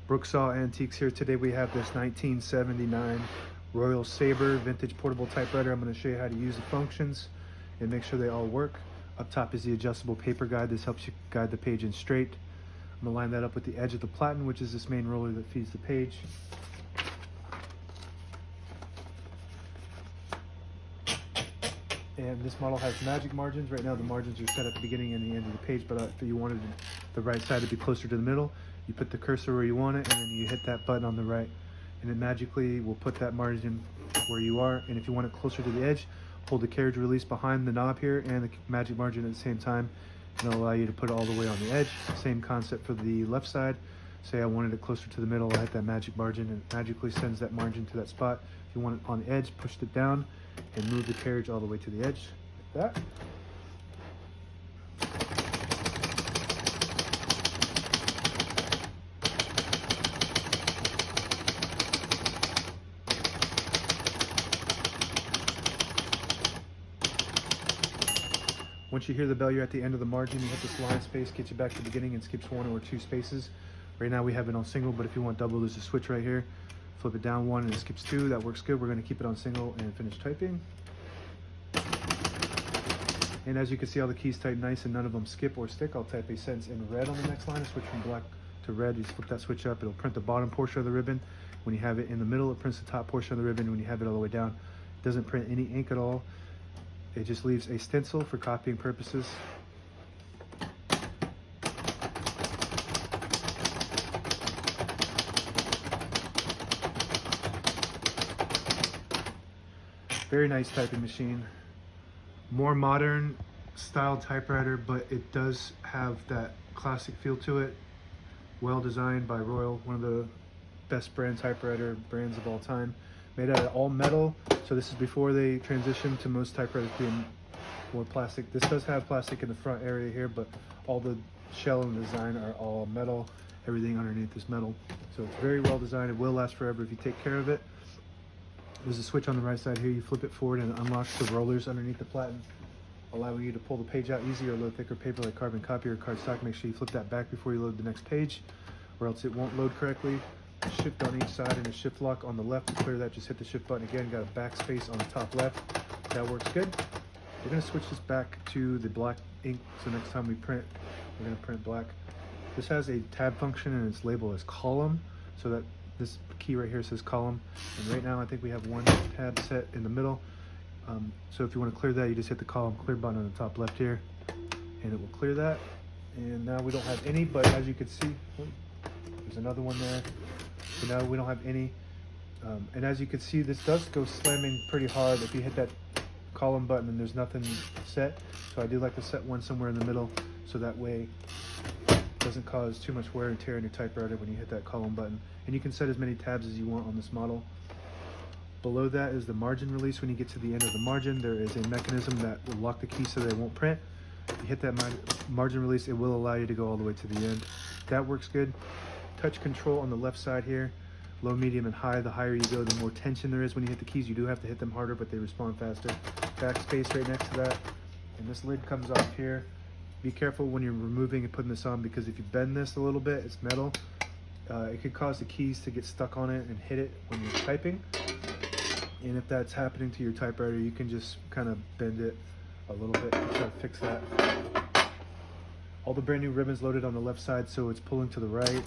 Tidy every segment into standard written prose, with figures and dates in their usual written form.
Brooksaw Antiques here. Today we have this 1979 Royal Sabre vintage portable typewriter. I'm going to show you how to use the functions and make sure they all work. Up top is the adjustable paper guide. This helps you guide the page in straight. I'm going to line that up with the edge of the platen, which is this main roller that feeds the page. And this model has magic margins. Right now the margins are set at the beginning and the end of the page, but if you wanted the right side to be closer to the middle, you put the cursor where you want it, and then you hit that button on the right, and it magically will put that margin where you are. And if you want it closer to the edge, hold the carriage release behind the knob here and the magic margin at the same time, and it'll allow you to put it all the way on the edge. Same concept for the left side. Say I wanted it closer to the middle, I hit that magic margin, and it magically sends that margin to that spot. If you want it on the edge, push it down and move the carriage all the way to the edge, like that. Once you hear the bell, you're at the end of the margin. You hit this line space, gets you back to the beginning, and skips 1 or 2 spaces. Right now we have it on single, but if you want double, there's a switch right here. Flip it down 1 and it skips 2. That works good. We're going to keep it on single and finish typing. And as you can see, all the keys type nice and none of them skip or stick. I'll type a sentence in red on the next line. Switch from black to red. You just flip that switch up. It'll print the bottom portion of the ribbon. When you have it in the middle, it prints the top portion of the ribbon. When you have it all the way down, it doesn't print any ink at all. It just leaves a stencil for copying purposes. Very nice typing machine. More modern style typewriter, but it does have that classic feel to it. Well designed by Royal, one of the best typewriter brands of all time. Made out of all metal, so this is before they transitioned to most typewriters being more plastic. This does have plastic in the front area here, but all the shell and design are all metal. Everything underneath is metal, so it's very well designed. It will last forever if you take care of it. There's a switch on the right side here. You flip it forward and it unlocks the rollers underneath the platen, allowing you to pull the page out easy or load thicker paper like carbon copy or cardstock. Make sure you flip that back before you load the next page, or else it won't load correctly. A shift on each side and a shift lock on the left. To clear that, just hit the shift button again. Got a backspace on the top left. That works good. We're going to switch this back to the black ink, so next time we print, we're going to print black. This has a tab function and it's labeled as column, so that this key right here says column, and right now I think we have 1 tab set in the middle. So if you want to clear that, you just hit the column clear button on the top left here, and it will clear that. And now we don't have any, but as you can see, there's another one there. So now we don't have any. And as you can see, this does go slamming pretty hard if you hit that column button and there's nothing set. So I do like to set one somewhere in the middle, so that way it doesn't cause too much wear and tear in your typewriter when you hit that column button. And you can set as many tabs as you want on this model. Below that is the margin release. When you get to the end of the margin, there is a mechanism that will lock the key so they won't print. You hit that margin release, it will allow you to go all the way to the end. That works good. Touch control on the left side here. Low, medium, and high. The higher you go, the more tension there is when you hit the keys. You do have to hit them harder, but they respond faster. Backspace right next to that. And this lid comes off here. Be careful when you're removing and putting this on, because if you bend this a little bit, it's metal. It could cause the keys to get stuck on it and hit it when you're typing. And if that's happening to your typewriter, you can just kind of bend it a little bit to try to fix that. All the brand new ribbons loaded on the left side, so it's pulling to the right.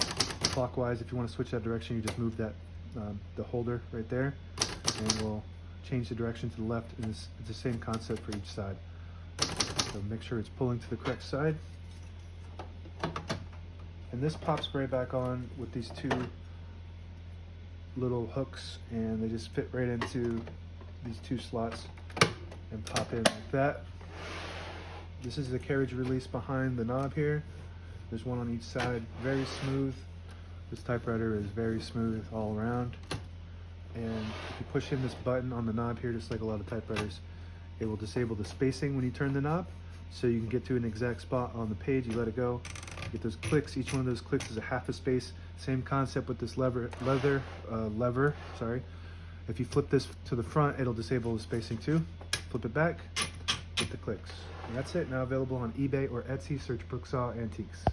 Clockwise, if you want to switch that direction, you just move that the holder right there, and we'll change the direction to the left. And it's the same concept for each side. So make sure it's pulling to the correct side. And this pops right back on with these 2 little hooks, and they just fit right into these 2 slots and pop in like that. This is the carriage release behind the knob here. There's one on each side. Very smooth. This typewriter is very smooth all around. And if you push in this button on the knob here, just like a lot of typewriters, it will disable the spacing when you turn the knob, so you can get to an exact spot on the page. You let it go, you get those clicks. Each one of those clicks is a half a space. Same concept with this lever. If you flip this to the front, it'll disable the spacing too. Flip it back, hit the clicks. And that's it. Now available on eBay or Etsy. Search Brooksaw Antiques.